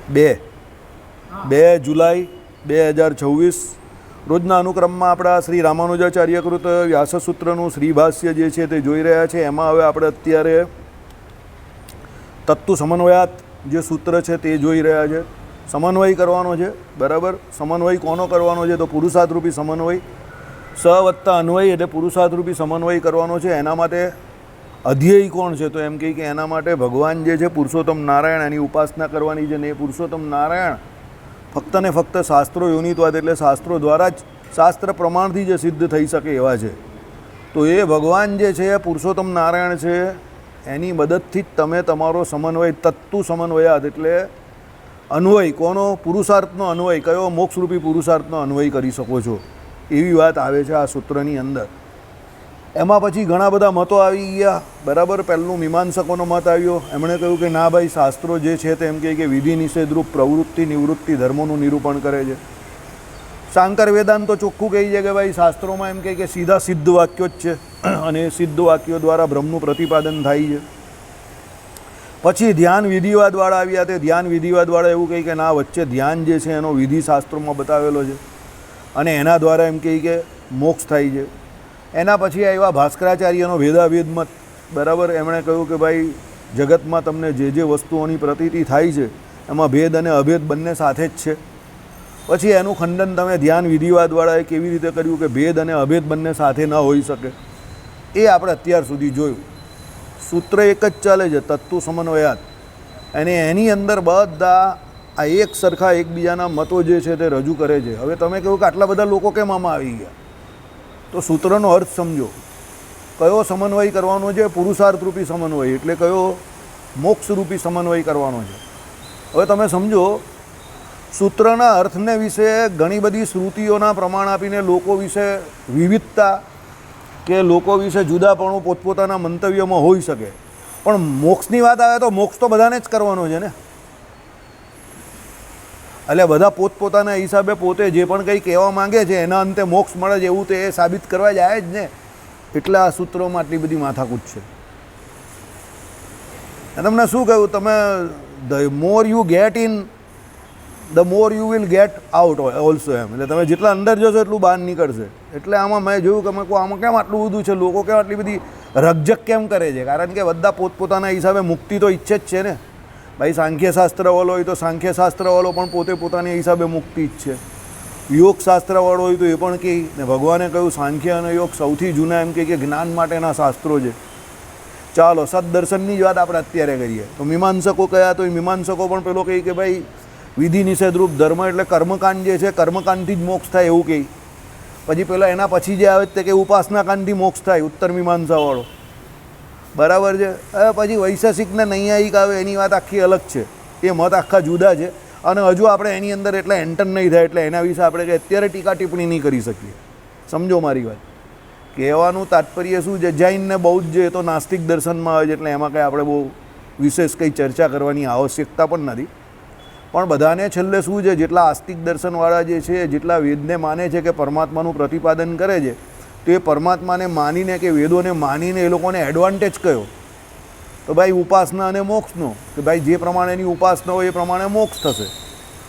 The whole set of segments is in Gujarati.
2 જુલાઈ 2026 રોજના અનુક્રમમાં આપણા શ્રી રામાનુજાચાર્યકૃત વ્યાસસૂત્રનું શ્રીભાષ્ય જે છે તે જોઈ રહ્યા છે. એમાં હવે આપણે અત્યારે તત્તુ સમન્વયાત જે સૂત્ર છે તે જોઈ રહ્યા છે. સમન્વય કરવાનો છે, બરાબર. સમન્વય કોનો કરવાનો છે? તો પુરુષાર્થરૂપી સમન્વય. સ વત્તા અન્વય એટલે પુરુષાર્થરૂપી સમન્વય કરવાનો છે. એના માટે અધ્યેય કોણ છે? તો એમ કહે કે એના માટે ભગવાન જે છે પુરુષોત્તમ નારાયણ, એની ઉપાસના કરવાની છે. ને એ પુરુષોત્તમ નારાયણ ફક્ત ને ફક્ત શાસ્ત્રો યોનિત્વાદ એટલે શાસ્ત્રો દ્વારા જ, શાસ્ત્ર પ્રમાણથી જ સિદ્ધ થઈ શકે એવા છે. તો એ ભગવાન જે છે પુરુષોત્તમ નારાયણ છે, એની મદદથી જ તમે તમારો સમન્વય, તત્તુ સમન્વયાત એટલે અન્વય કોનો? પુરુષાર્થનો અન્વય. કયો? મોક્ષરૂપી પુરુષાર્થનો અન્વય કરી શકો છો. એવી વાત આવે છે આ સૂત્રની અંદર. એમાં પછી ઘણા બધા મતો આવી ગયા, બરાબર. પહેલું મીમાંસકોનો મત આવ્યો. એમણે કહ્યું કે ના ભાઈ, શાસ્ત્રો જે છે તે એમ કહે કે વિધિ નિષેધરૂપ પ્રવૃત્તિ નિવૃત્તિ ધર્મોનું નિરૂપણ કરે છે. શાંકર વેદાંત તો ચોખ્ખું કહી છે કે ભાઈ શાસ્ત્રોમાં એમ કહે કે સીધા સિદ્ધ વાક્યો જ છે અને સિદ્ધ વાક્યો દ્વારા બ્રહ્મનું પ્રતિપાદન થાય છે. પછી ધ્યાન વિધિવાદવાળા આવ્યા. તે ધ્યાન વિધિવાદવાળા એવું કહે કે ના, વચ્ચે ધ્યાન જે છે એનો વિધિ શાસ્ત્રોમાં બતાવેલો છે અને એના દ્વારા એમ કહે કે મોક્ષ થાય છે. એના પછી આવ્યા ભાસ્કરાચાર્યનો ભેદાભેદ મત, બરાબર. એમણે કહ્યું કે ભાઈ જગતમાં તમને જે જે વસ્તુઓની પ્રતીતિ થાય છે એમાં ભેદ અને અભેદ બંને સાથે જ છે. પછી એનું ખંડન તમે ધ્યાન વિધિવાદવાળાએ કેવી રીતે કર્યું કે ભેદ અને અભેદ બંને સાથે ન હોઈ શકે, એ આપણે અત્યાર સુધી જોયું. સૂત્ર એક જ ચાલે છે, તત્તુ સમન્વયાત. અને એની અંદર બધા આ એક સરખા એકબીજાના મતો જે છે તે રજૂ કરે છે. હવે તમે કહ્યું કે આટલા બધા લોકો કેમ આમાં આવી ગયા? તો સૂત્રનો અર્થ સમજો. કયો સમન્વય કરવાનો છે? પુરુષાર્થરૂપી સમન્વય. એટલે કયો? મોક્ષરૂપી સમન્વય કરવાનો છે. હવે તમે સમજો, સૂત્રના અર્થને વિશે ઘણી બધી શ્રુતિઓના પ્રમાણ આપીને લોકો વિશે વિવિધતા કે લોકો વિશે જુદાપણું પોતપોતાના મંતવ્યોમાં હોઈ શકે, પણ મોક્ષની વાત આવે તો મોક્ષ તો બધાને જ કરવાનો છે ને. એટલે બધા પોતપોતાના હિસાબે પોતે જે પણ કંઈ કહેવા માંગે છે એના અંતે મોક્ષ મળે છે એવું તો એ સાબિત કરવા જાય જ ને. એટલે આ સૂત્રોમાં આટલી બધી માથાકૂટ છે. તમને શું કહ્યું? તમે the more you get in the more you will get out also એમ. એટલે તમે જેટલા અંદર જશો એટલું બહાર નીકળશે. એટલે આમાં મેં જોયું કે મેં આમાં કેમ આટલું બધું છે, લોકો કેમ આટલી બધી રકઝક કેમ કરે છે? કારણ કે બધા પોતપોતાના હિસાબે મુક્તિ તો ઈચ્છે જ છે ને. ભાઈ સાંખ્યશાસ્ત્રવાળો હોય તો સાંખ્યશાસ્ત્રવાળો પણ પોતે પોતાની હિસાબે મુક્તિ ઈચ્છે. યોગશાસ્ત્રવાળો હોય તો એ પણ કહે. ને ભગવાને કહ્યું સાંખ્ય અને યોગ સૌથી જૂના એમ કે જ્ઞાન માટેના શાસ્ત્રો છે. ચાલો સદદર્શનની જ વાત આપણે અત્યારે કરીએ. તો મીમાંસકો કયા? તો એ મીમાંસકો પણ પેલો કહે કે ભાઈ વિધિ નિષેધરૂપ ધર્મ એટલે કર્મકાંડ જે છે, કર્મકાંડથી જ મોક્ષ થાય એવું કહે. પછી પેલા એના પછી જે આવે તે કે ઉપાસનાકાંડથી મોક્ષ થાય, ઉત્તર મીમાંસાવાળો, બરાબર છે. હવે પછી વૈશેષિક ને નૈયાયિક આવે, એની વાત આખી અલગ છે. એ મત આખા જુદા છે અને હજુ આપણે એની અંદર એટલે એન્ટર નહીં થાય, એટલે એના વિશે આપણે અત્યારે ટીકા ટિપ્પણી નહીં કરી શકીએ. સમજો મારી વાત. કહેવાનું તાત્પર્ય શું છે? જૈન ને બૌદ્ધ જે તો નાસ્તિક દર્શનમાં આવે છે, એટલે એમાં કંઈ આપણે બહુ વિશેષ કંઈ ચર્ચા કરવાની આવશ્યકતા પણ નથી. પણ બધાને છેલ્લે શું છે, જેટલા આસ્તિક દર્શનવાળા જે છે, જેટલા વેદને માને છે કે પરમાત્માનું પ્રતિપાદન કરે છે, તો એ પરમાત્માને માનીને કે વેદોને માનીને એ લોકોને એડવાન્ટેજ કયો? તો ભાઈ ઉપાસના અને મોક્ષનો, કે ભાઈ જે પ્રમાણેની ઉપાસના હોય એ પ્રમાણે મોક્ષ થશે,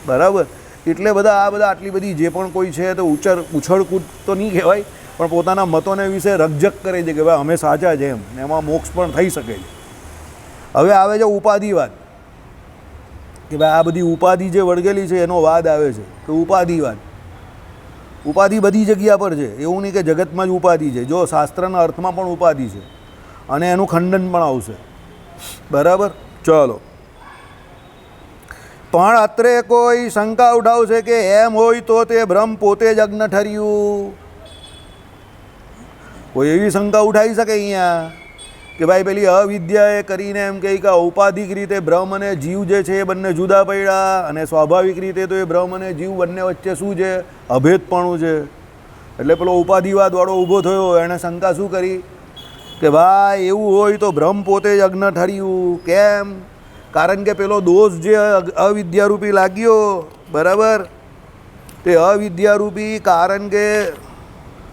બરાબર. એટલે બધા આ બધા આટલી બધી જે પણ કોઈ છે તો ઉછળકૂદ તો નહીં કહેવાય, પણ પોતાના મતોને વિશે રકઝક કરે છે કે ભાઈ અમે સાચા છે એમ, ને એમાં મોક્ષ પણ થઈ શકે છે. હવે આવે છે ઉપાધિવાદ, કે ભાઈ આ બધી ઉપાધિ જે વળગેલી છે એનો વાદ આવે છે કે ઉપાધિવાદ. ઉપાધિ બધી જગ્યા પર છે, એવું નહીં કે જગતમાં જ ઉપાધિ છે. જો શાસ્ત્રના અર્થમાં પણ ઉપાધિ છે અને એનું ખંડન પણ આવશે, બરાબર. ચલો, પણ અત્રે કોઈ શંકા ઉઠાવશે કે એમ હોય તો તે બ્રહ્મ પોતે જ અજ્ઞ ઠર્યું. કોઈ એવી શંકા ઉઠાવી શકે અહીંયા કે ભાઈ પેલી અવિદ્યાએ કરીને એમ કહે કે ઔપાધિક રીતે બ્રહ્મ અને જીવ જે છે એ બંને જુદા પડ્યા, અને સ્વાભાવિક રીતે તો એ બ્રહ્મ અને જીવ બંને વચ્ચે શું છે? અભેદપણું છે. એટલે પેલો ઉપાધિવાદવાળો ઊભો થયો, એણે શંકા શું કરી કે ભાઈ એવું હોય તો બ્રહ્મ પોતે જ અજ્ઞ ઠર્યું. કેમ? કારણ કે પેલો દોષ જે અવિદ્યારૂપી લાગ્યો, બરાબર, તે અવિદ્યારૂપી કારણ કે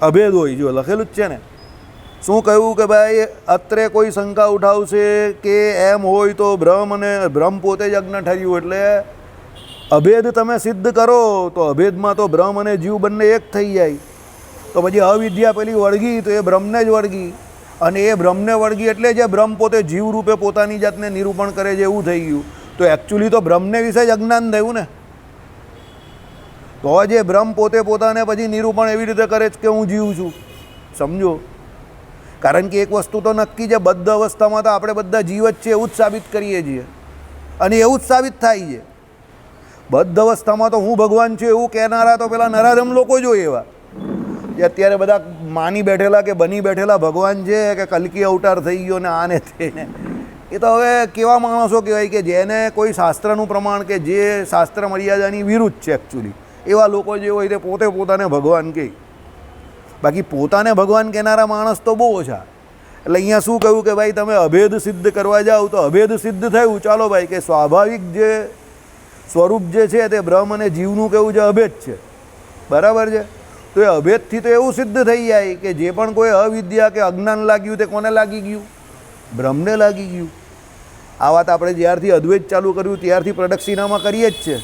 અભેદ હોય. જો લખેલું જ છે ને. શું કહ્યું કે ભાઈ અત્રે કોઈ શંકા ઉઠાવશે કે એમ હોય તો બ્રહ્મ અને બ્રહ્મ પોતે જ અજ્ઞ ઠર્યું, એટલે અભેદ તમે સિદ્ધ કરો તો અભેદમાં તો બ્રહ્મ અને જીવ બંને એક થઈ જાય. તો પછી અવિદ્યા પેલી વળગી તો એ બ્રહ્મને જ વળગી, અને એ બ્રહ્મને વળગી એટલે જે બ્રહ્મ પોતે જીવ રૂપે પોતાની જાતને નિરૂપણ કરે છે એવું થઈ ગયું. તો એકચ્યુઅલી તો બ્રહ્મને વિશે જ અજ્ઞાન થયું ને. તો જે બ્રહ્મ પોતે પોતાને પછી નિરૂપણ એવી રીતે કરે છે કે હું જીવ છું, સમજો. કારણ કે એક વસ્તુ તો નક્કી છે, બદ્ધ અવસ્થામાં તો આપણે બધા જીવ જ છે એવું જ સાબિત કરીએ છીએ, અને એવું જ સાબિત થાય છે. બદ્ધ અવસ્થામાં તો હું ભગવાન છું એવું કહેનારા તો પેલા નરાધમ લોકો જો એવા જે અત્યારે બધા માની બેઠેલા કે બની બેઠેલા ભગવાન છે કે કલ્કી અવતાર થઈ ગયો ને આને તેને, એ તો હવે કેવા માણસો કહેવાય કે જેને કોઈ શાસ્ત્રનું પ્રમાણ કે જે શાસ્ત્ર મર્યાદાની વિરુદ્ધ છે એકચ્યુઅલી, એવા લોકો જે હોય તે પોતે પોતાને ભગવાન કહે. બાકી પોતાને ભગવાન કહેનારા માણસ તો બહુ ઓછા. એટલે અહીંયા શું કહ્યું કે ભાઈ તમે અભેદ સિદ્ધ કરવા જાઓ તો અભેદ સિદ્ધ થયું, ચાલો ભાઈ કે સ્વાભાવિક જે સ્વરૂપ જે છે તે બ્રહ્મ અને જીવનું કેવું છે અભેદ છે, બરાબર છે. તો એ અભેદથી તો એવું સિદ્ધ થઈ જાય કે જે પણ કોઈ અવિદ્યા કે અજ્ઞાન લાગ્યું તે કોને લાગી ગયું? બ્રહ્મને લાગી ગયું. આ વાત આપણે જ્યારથી અદ્વૈત ચાલુ કર્યું ત્યારથી પ્રદક્ષિણામાં કરીએ જ છે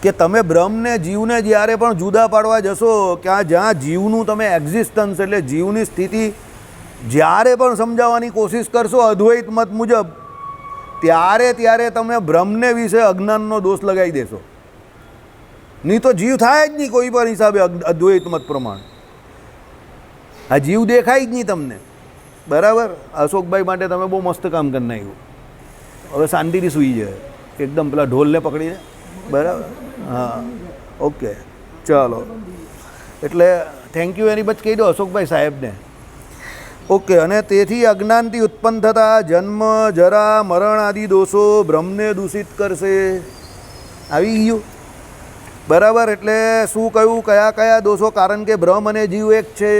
કે તમે બ્રહ્મને જીવને જ્યારે પણ જુદા પાડવા જશો, ક્યાં જ્યાં જીવનું તમે એક્ઝિસ્ટન્સ એટલે જીવની સ્થિતિ જ્યારે પણ સમજાવવાની કોશિશ કરશો અદ્વૈત મત મુજબ, ત્યારે તમે બ્રહ્મને વિશે અજ્ઞાનનો દોષ લગાવી દેશો. નહીં તો જીવ થાય જ નહીં કોઈ પણ હિસાબે અદ્વૈત મત પ્રમાણે. આ જીવ દેખાય જ નહીં તમને, બરાબર. અશોકભાઈ માટે તમે બહુ મસ્ત કામ કરી નાખ્યું. હવે શાંતિથી સૂઈ જાય એકદમ, પેલા ઢોલને પકડીને, બરાબર. હા, ઓકે, ચાલો. એટલે થેન્ક યુ એની બચ કહી દો અશોકભાઈ સાહેબને. ઓકે. અને તેથી અજ્ઞાનથી ઉત્પન્ન થતા જન્મ જરા મરણ આદિ દોષો બ્રહ્મને દૂષિત કરશે. આવી ગયું, બરાબર. એટલે શું કહ્યું, કયા કયા દોષો? કારણ કે બ્રહ્મ અને જીવ એક છે.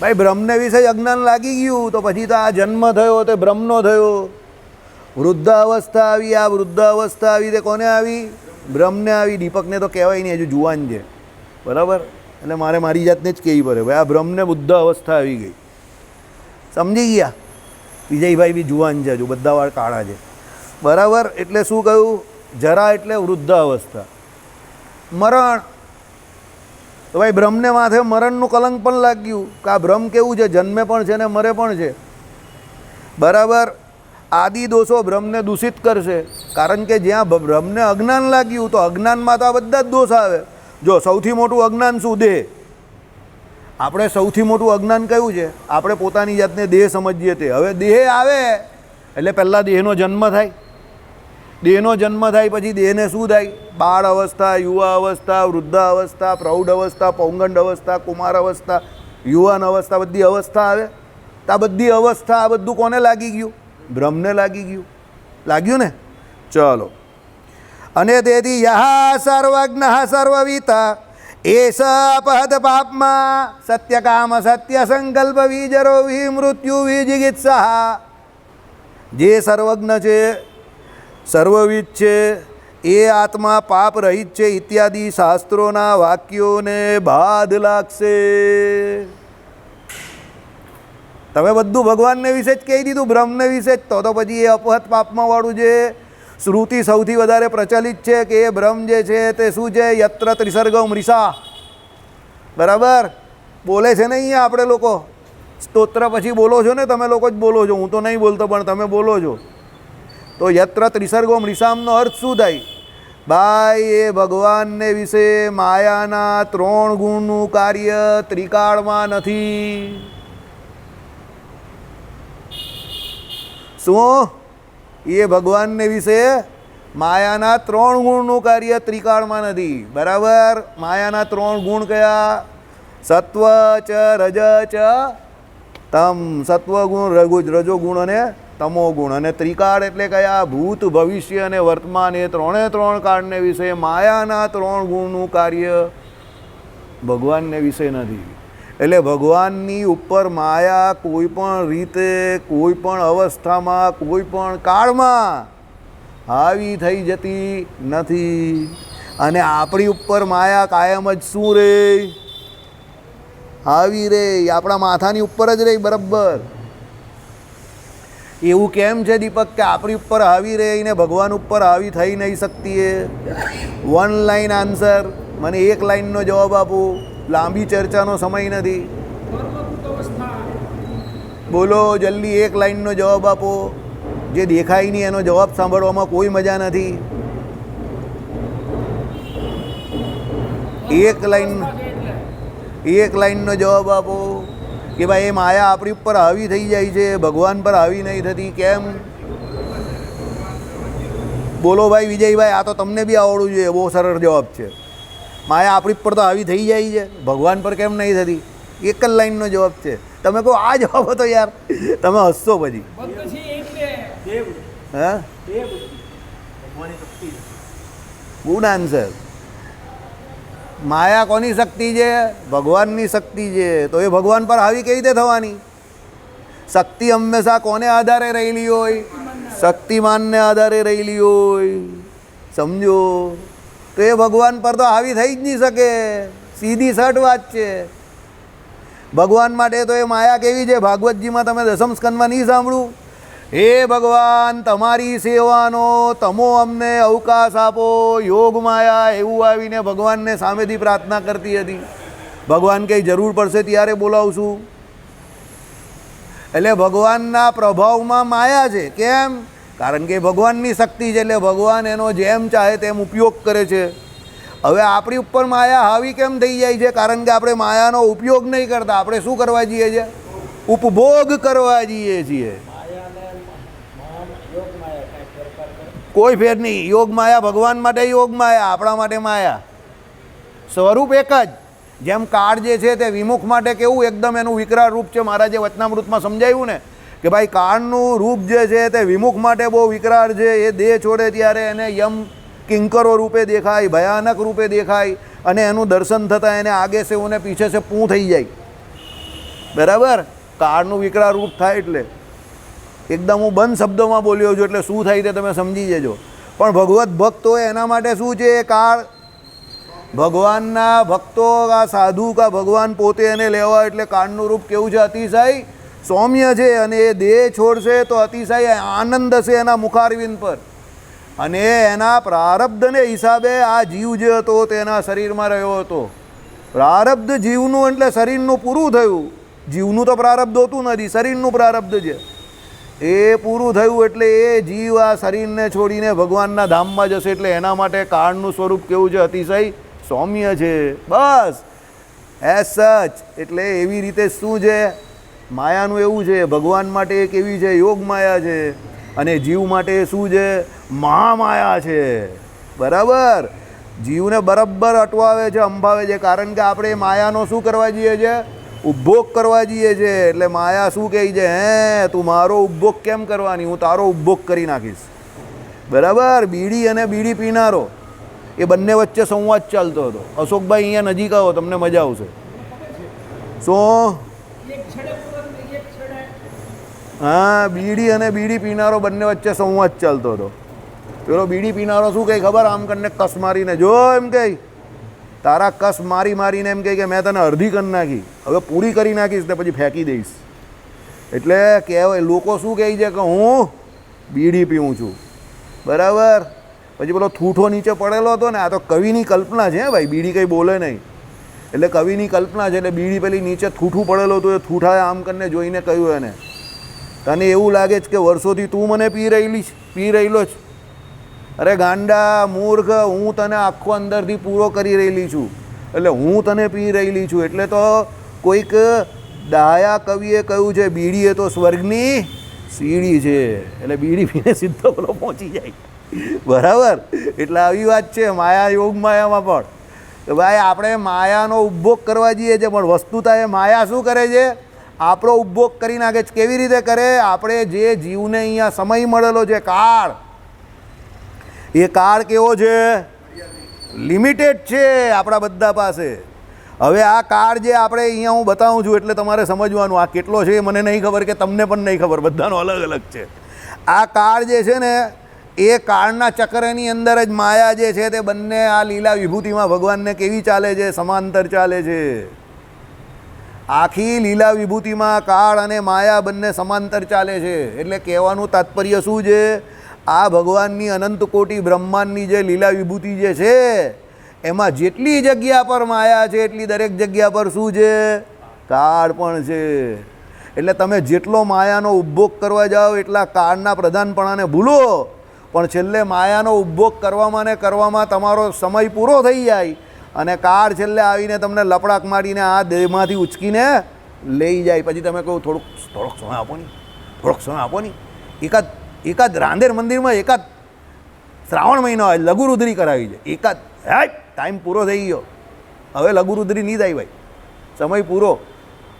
ભાઈ બ્રહ્મને વિશે અજ્ઞાન લાગી ગયું તો પછી તો આ જન્મ થયો તે બ્રહ્મનો થયો, વૃદ્ધાવસ્થા આવી, આ વૃદ્ધાવસ્થા આવી તે કોને આવી? બ્રહ્મને આવી. દીપકને તો કહેવાય નહીં, હજુ જુવાન છે, બરાબર. એટલે મારે મારી જાતને જ કહેવી પડે ભાઈ આ બ્રહ્મને બુદ્ધ અવસ્થા આવી ગઈ, સમજી ગયા? વિજયભાઈ બી જુવાન છે, હજુ બધા વાળ કાળા છે, બરાબર. એટલે શું કહ્યું? જરા એટલે વૃદ્ધ અવસ્થા. મરણ તો ભાઈ બ્રહ્મને માથે મરણનું કલંક પણ લાગ્યું કે આ બ્રહ્મ કેવું છે, જન્મે પણ છે ને મરે પણ છે, બરાબર. આદિ દોષો બ્રહ્મને દૂષિત કરશે. કારણ કે જ્યાં બ્રહ્મને અજ્ઞાન લાગ્યું તો અજ્ઞાનમાં તો આ બધા જ દોષ આવે. જો સૌથી મોટું અજ્ઞાન શું? દેહ. આપણે સૌથી મોટું અજ્ઞાન કયું છે? આપણે પોતાની જાતને દેહ સમજીએ તે. હવે દેહ આવે એટલે પહેલાં દેહનો જન્મ થાય. દેહનો જન્મ થાય પછી દેહને શું થાય? બાળ અવસ્થા, યુવા અવસ્થા, વૃદ્ધા અવસ્થા, પ્રૌઢ અવસ્થા, પૌંગંડ અવસ્થા, કુમાર અવસ્થા, યુવાન અવસ્થા, બધી અવસ્થા આવે. તો આ બધી અવસ્થા, આ બધું કોને લાગી ગયું? બ્રહ્મને લાગી ગયું. લાગ્યું ને? ચલો. અને તેથી યહ સર્વજ્ઞ સર્વવિતા એસ અપહત પાપમાં સત્યકામ સત્ય સંકલ્પ વિજરો વિમૃત્યુ વિજિગિત્સા. જે સર્વજ્ઞ છે, સર્વવિદ છે, એ આત્મા પાપ રહિત છે ઇત્યાદિ શાસ્ત્રોના વાક્યોને બાદ લાગશે. તમે બધું ભગવાનને વિશે જ કહી દીધું, બ્રહ્મને વિશે જ. તો પછી એ અપહત પાપમાં વાળું જે શ્રુતિ સૌથી વધારે પ્રચલિત છે કે એ બ્રહ્મ જે છે તે શું છે? યત્ર ત્રિસર્ગમ રીસા, બરાબર. બોલે છે ને અહીંયા આપણે લોકો સ્તોત્ર પછી બોલો છો ને, તમે લોકો જ બોલો છો, હું તો નહીં બોલતો પણ તમે બોલો છો. તો યત્ર ત્રિસર્ગોમ રીસામનો અર્થ શું થાય? ભાઈ એ ભગવાનને વિશે માયાના 3 ગુણનું કાર્ય ત્રિકાળમાં નથી. શું? એ ભગવાનને વિશે માયાના 3 ગુણનું કાર્ય ત્રિકાળમાં નથી, બરાબર. માયાના 3 ગુણ કયા? સત્વ ચ રજ ચ તમ. સત્વગુણ, રજોગુણ અને તમોગુણ. અને ત્રિકાળ એટલે કયા? ભૂત, ભવિષ્ય અને વર્તમાન. એ 3 કાળને વિશે માયાના 3 ગુણનું કાર્ય ભગવાનને વિશે નથી. એટલે ભગવાનની ઉપર માયા કોઈ પણ રીતે, કોઈ પણ અવસ્થામાં, કોઈ પણ કાળમાં હાવી થઈ જતી નથી. અને આપણી ઉપર માયા કાયમ જ શું રે? હાવી રે. આપણા માથાની ઉપર જ રહી, બરાબર. એવું કેમ છે દીપક કે આપણી ઉપર હાવી રહીને ભગવાન ઉપર હાવી થઈ નહીં શકતી એ? વન લાઈન આન્સર, મને એક લાઈનનો જવાબ આપો, લાંબી ચર્ચાનો સમય નથી. બોલો જલ્દી, એક લાઈનનો જવાબ આપો. જે દેખાય નહીં એનો જવાબ સાંભળવામાં કોઈ મજા નથી. એક લાઈનનો જવાબ આપો કે ભાઈ એ માયા આપણી ઉપર હાવી થઈ જાય છે, ભગવાન પર હાવી નહીં થતી, કેમ? બોલો ભાઈ વિજયભાઈ, આ તો તમને બી આવડવું જોઈએ, બહુ સરળ જવાબ છે. માયા આપણી ઉપર તો હાવી થઈ જાય છે, ભગવાન પર કેમ નહીં થતી? એક જ લાઈનનો જવાબ છે. તમે કહો આ જવાબ હતો યાર, તમે હસશો પછી. હા, ગુડ આન્સર. માયા કોની શક્તિ છે? ભગવાનની શક્તિ છે. તો એ ભગવાન પર હાવી કેવી રીતે થવાની? શક્તિ હંમેશા કોને આધારે રહેલી હોય? શક્તિમાનને આધારે રહેલી હોય, સમજો. તો એ ભગવાન પર તો હાવી થઈ જ નહીં શકે, સીધી સટ વાત છે. ભગવાન માટે તો એ માયા કેવી છે? ભાગવતજીમાં તમે દસમ સ્કંદમાં નહીં સાંભળ્યું? હે ભગવાન, તમારી સેવાનો તમો અમને અવકાશ આપો, યોગ માયા, એવું આવીને ભગવાનને સામેથી પ્રાર્થના કરતી હતી. ભગવાન કંઈ જરૂર પડશે ત્યારે બોલાવશું. એટલે ભગવાનના પ્રભાવમાં માયા છે. કેમ? કારણ કે ભગવાનની શક્તિ છે, એટલે ભગવાન એનો જેમ ચાહે તેમ ઉપયોગ કરે છે. હવે આપણી ઉપર માયા હાવી કેમ થઈ જાય છે? કારણ કે આપણે માયાનો ઉપયોગ નહીં કરતા. આપણે શું કરવા જઈએ છીએ? ઉપભોગ કરવા જઈએ છીએ. કોઈ ફેર નહીં. યોગ માયા ભગવાન માટે યોગ માયા, આપણા માટે માયા. સ્વરૂપ એક જ. જેમ કાળ જે છે તે વિમુખ માટે કેવું એકદમ એનું વિકરાળ રૂપ છે. મહારાજે વચનામૃતમાં સમજાવ્યું ને કે ભાઈ કાળનું રૂપ જે છે તે વિમુખ માટે બહુ વિકરાળ છે. એ દેહ છોડે ત્યારે એને યમ કિંકરો રૂપે દેખાય, ભયાનક રૂપે દેખાય, અને એનું દર્શન થતાં એને આગે છે અને પીછે છે પૂં થઈ જાય. બરાબર? કાળનું વિકરાળ રૂપ થાય એટલે એકદમ હું બંધ શબ્દોમાં બોલ્યો છું, એટલે શું થાય તે તમે સમજી જજો. પણ ભગવત ભક્તો એના માટે શું છે? કાળ ભગવાનના ભક્તો, આ સાધુ કા ભગવાન પોતે એને લેવા, એટલે કાળનું રૂપ કેવું છે? અતિશય સૌમ્ય છે. અને એ દેહ છોડશે તો અતિશય આનંદ હશે એના મુખારવિંદ પર. અને એના પ્રારબ્ધને હિસાબે આ જીવ જે હતો તેના શરીરમાં રહ્યો હતો. પ્રારબ્ધ જીવનું એટલે શરીરનું પૂરું થયું. જીવનું તો પ્રારબ્ધ હોતું નથી, શરીરનું પ્રારબ્ધ છે. એ પૂરું થયું એટલે એ જીવ આ શરીરને છોડીને ભગવાનના ધામમાં જશે. એટલે એના માટે કાળનું સ્વરૂપ કેવું છે? અતિશય સૌમ્ય છે. બસ એઝ સચ. એટલે એવી રીતે શું છે? માયાનું એવું છે. ભગવાન માટે એક એવી છે યોગ માયા છે, અને જીવ માટે શું છે? મહામાયા છે. બરાબર? જીવને બરાબર અટવાવે છે, અંબાવે છે. કારણ કે આપણે માયાનો શું કરવા જઈએ છીએ? ઉપભોગ કરવા જઈએ છીએ. એટલે માયા શું કહે છે? હે, તું મારો ઉપભોગ કેમ કરવાની? હું તારો ઉપભોગ કરી નાખીશ. બરાબર? બીડી અને બીડી પીનારો, એ બંને વચ્ચે સંવાદ ચાલતો હતો. અશોકભાઈ અહીંયા નજીક આવો, તમને મજા આવશે. શું? હા, બીડી અને બીડી પીનારો બંને વચ્ચે સંવાદ ચાલતો હતો. પેલો બીડી પીનારો શું કહે ખબર? આમ કરીને કસ મારીને, જો એમ કહે, તારા કસ મારી મારીને એમ કહે કે મેં તને અડધી કરી નાખી, હવે પૂરી કરી નાખીશ ને પછી ફેંકી દઈશ. એટલે કહેવાય, લોકો શું કહે છે કે હું બીડી પીવું છું. બરાબર? પછી પેલો થૂઠો નીચે પડેલો હતો ને, આ તો કવિની કલ્પના છે ભાઈ, બીડી કંઈ બોલે નહીં. એટલે કવિની કલ્પના છે. એટલે બીડી પેલી નીચે થૂઠું પડેલો હતું, એ થૂઠાએ આમ કરીને જોઈને કહ્યું એને, તને એવું લાગે છે કે વર્ષોથી તું મને પી રહેલો છે? અરે ગાંડા મૂર્ખ, હું તને આખો અંદરથી પૂરો કરી રહેલી છું. એટલે હું તને પી રહેલી છું. એટલે તો કોઈક ડાયા કવિએ કહ્યું છે, બીડી એ તો સ્વર્ગની સીડી છે. એટલે બીડી પીને સીધો પેલો પહોંચી જાય. બરાબર? એટલે આવી વાત છે માયા યોગ માયામાં પણ. તો ભાઈ આપણે માયાનો ઉપભોગ કરવા જઈએ છીએ, પણ વસ્તુતા એ માયા શું કરે છે? આપણો ઉપભોગ કરી નાખે છે. કેવી રીતે કરે? આપણે જે જીવને અહીંયા સમય મળેલો છે, કાળ, એ કાળ કેવો છે? લિમિટેડ છે આપણા બધા પાસે. હવે આ કાળ જે આપણે અહીંયા હું બતાવું છું એટલે તમારે સમજવાનું, આ કેટલો છે એ મને નહીં ખબર, કે તમને પણ નહીં ખબર, બધાનો અલગ અલગ છે. આ કાળ જે છે ને, એ કાળના ચક્રની અંદર જ માયા જે છે તે બંને આ લીલા વિભૂતિમાં ભગવાનને કેવી ચાલે છે? સમાંતર ચાલે છે. આખી લીલા વિભૂતિમાં કાળ અને માયા બંને સમાંતર ચાલે છે. એટલે કહેવાનું તાત્પર્ય શું છે? આ ભગવાનની અનંત કોટી બ્રહ્માંડની જે લીલા વિભૂતિ જે છે એમાં જેટલી જગ્યા પર માયા છે એટલી દરેક જગ્યા પર શું છે? કાળ પણ છે. એટલે તમે જેટલો માયાનો ઉપભોગ કરવા જાઓ એટલા કાળના પ્રધાનપણાને ભૂલો, પણ છેલ્લે માયાનો ઉપભોગ કરવામાં ને કરવામાં તમારો સમય પૂરો થઈ જાય અને કાળ છેલ્લે આવીને તમને લપડાક મારીને આ દેહમાંથી ઉચકીને લઈ જાય. પછી તમે કહો થોડોક સમય આપો નહીં, થોડોક સમય આપો નહીં. એકાદ રાંદેર મંદિરમાં એકાદ શ્રાવણ મહિનો આવે લઘુરુદ્રી કરાવી છે, એકાદ ટાઈમ પૂરો થઈ ગયો, હવે લઘુરુદ્રી નહીં થાય ભાઈ, સમય પૂરો.